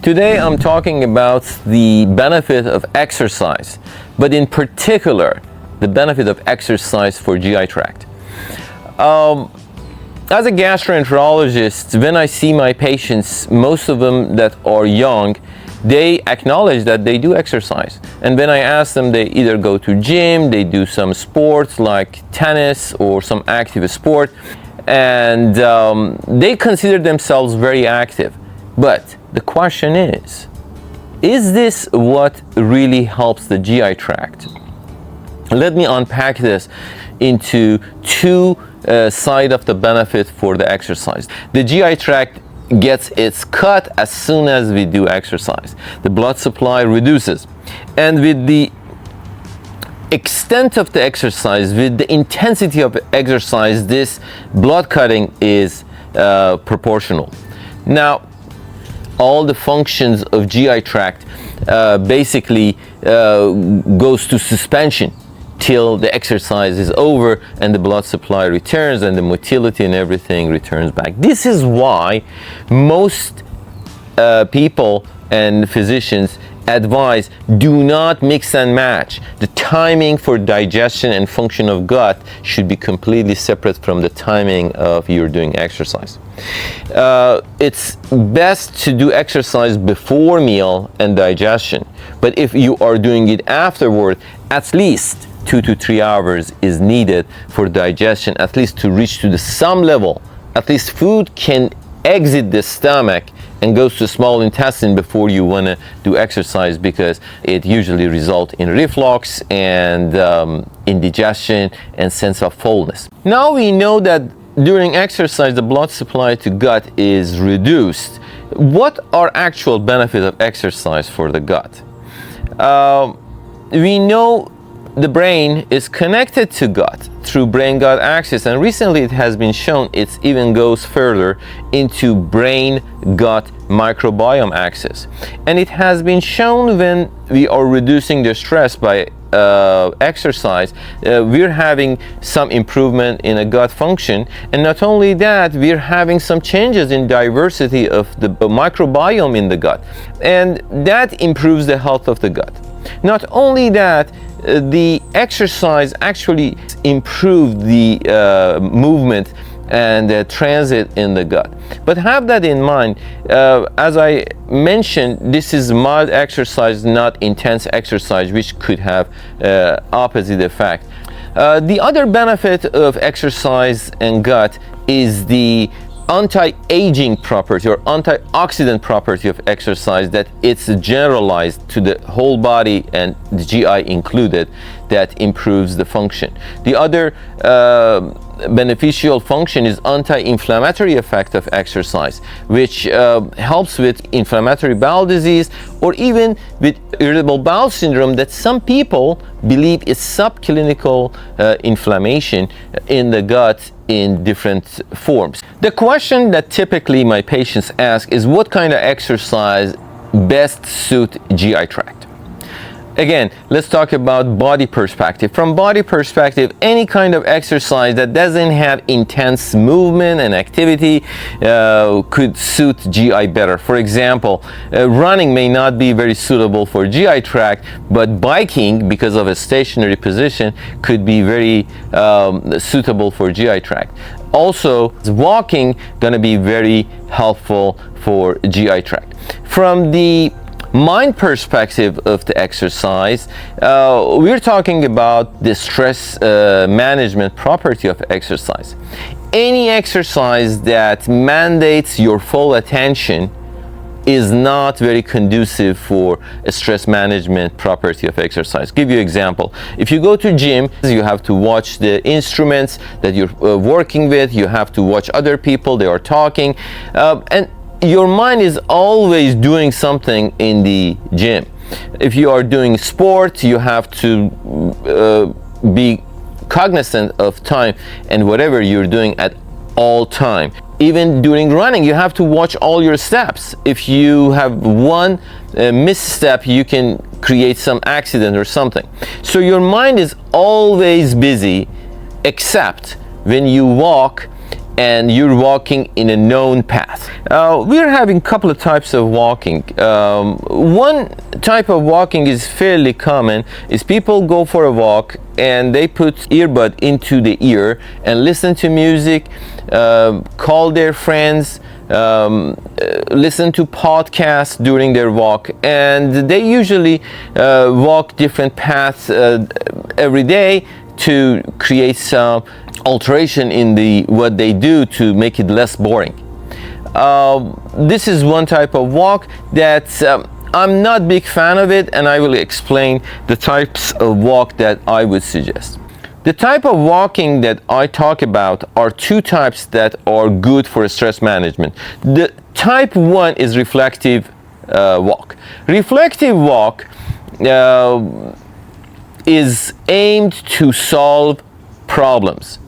Today I'm talking about the benefit of exercise, but in particular, the benefit of exercise for GI tract. As a gastroenterologist, when I see my patients, most of them that are young, they acknowledge that they do exercise. And when I ask them, they either go to gym, they do some sports like tennis or some active sport, and they consider themselves very active. But the question is this what really helps the GI tract? Let me unpack this into two sides of the benefit for the exercise. The GI tract gets its cut as soon as we do exercise. The blood supply reduces. And with the extent of the exercise, with the intensity of exercise, this blood cutting is proportional. Now, all the functions of GI tract basically goes to suspension till the exercise is over and the blood supply returns and the motility and everything returns back. This is why most people and physicians advise do not mix and match. The timing for digestion and function of gut should be completely separate from the timing of you're doing exercise. It's best to do exercise before meal and digestion, but if you are doing it afterward, at least 2 to 3 hours is needed for digestion, at least to reach to some level. At least food can exit the stomach and goes to small intestine before you want to do exercise, because it usually results in reflux and indigestion and sense of fullness. Now we know that during exercise the blood supply to gut is reduced. What are actual benefits of exercise for the gut? We know the brain is connected to gut through brain-gut axis, and recently it has been shown it even goes further into brain-gut microbiome axis. And it has been shown when we are reducing the stress by exercise, we're having some improvement in a gut function, and not only that, we're having some changes in diversity of the microbiome in the gut, and that improves the health of the gut. Not only that, the exercise actually improved the movement and transit in the gut. But have that in mind, as I mentioned, this is mild exercise, not intense exercise, which could have opposite effect. The other benefit of exercise and gut is the anti-aging property or antioxidant property of exercise, that it's generalized to the whole body and the GI included, that improves the function. The other beneficial function is anti-inflammatory effect of exercise, which helps with inflammatory bowel disease or even with irritable bowel syndrome that some people believe is subclinical inflammation in the gut in different forms. The question that typically my patients ask is what kind of exercise best suit GI tract? Again, let's talk about body perspective. From body perspective, any kind of exercise that doesn't have intense movement and activity could suit GI better. For example, running may not be very suitable for GI tract, but biking, because of a stationary position, could be very suitable for GI tract. Also, walking gonna be very helpful for GI tract. From the mind perspective of the exercise, we're talking about the stress management property of exercise. Any exercise that mandates your full attention is not very conducive for a stress management property of exercise. Give you an example. If you go to gym, you have to watch the instruments that you're working with, you have to watch other people, they are talking, and your mind is always doing something in the gym. If you are doing sport, you have to be cognizant of time and whatever you're doing at all time. Even during running, you have to watch all your steps. If you have one misstep, you can create some accident or something. So your mind is always busy, except when you walk and you're walking in a known path. We're having a couple of types of walking. One type of walking is fairly common, is people go for a walk and they put earbud into the ear and listen to music, call their friends, listen to podcasts during their walk, and they usually walk different paths every day to create some alteration in what they do to make it less boring. This is one type of walk that I'm not a big fan of it, and I will explain the types of walk that I would suggest. The type of walking that I talk about are two types that are good for stress management. The type 1 is reflective walk. Reflective walk is aimed to solve problems.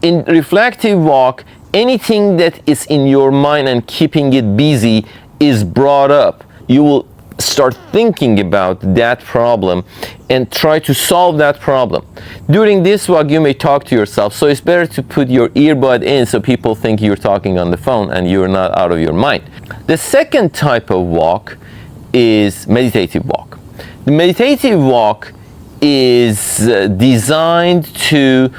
In reflective walk, anything that is in your mind and keeping it busy is brought up. You will start thinking about that problem and try to solve that problem. During this walk, you may talk to yourself, so it's better to put your earbud in so people think you're talking on the phone and you're not out of your mind. The second type of walk is meditative walk. The meditative walk is designed to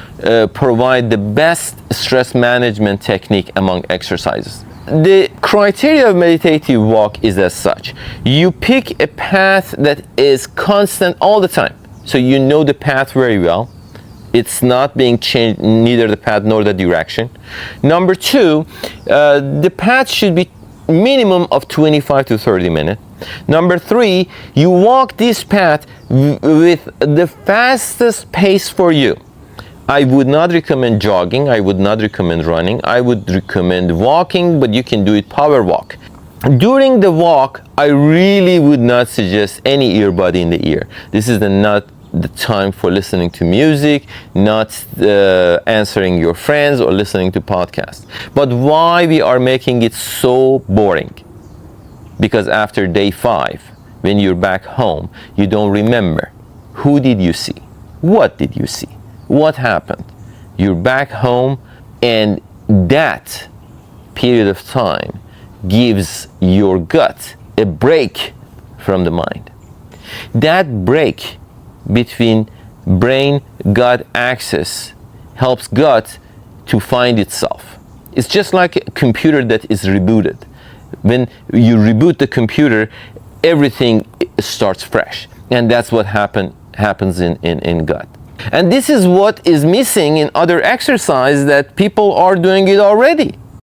provide the best stress management technique among exercises. The criteria of meditative walk is as such. You pick a path that is constant all the time. So you know the path very well. It's not being changed, neither the path nor the direction. Number 2, the path should be minimum of 25 to 30 minutes. Number 3, you walk this path with the fastest pace for you. I would not recommend jogging, I would not recommend running, I would recommend walking, but you can do it power walk. During the walk, I really would not suggest any earbud in the ear. This is not the time for listening to music, not answering your friends or listening to podcasts. But why we are making it so boring? Because after day 5, when you're back home, you don't remember. Who did you see? What did you see? What happened? You're back home, and that period of time gives your gut a break from the mind. That break between brain-gut axis helps gut to find itself. It's just like a computer that is rebooted. When you reboot the computer, everything starts fresh, and that's what happens in gut. And this is what is missing in other exercise that people are doing it already.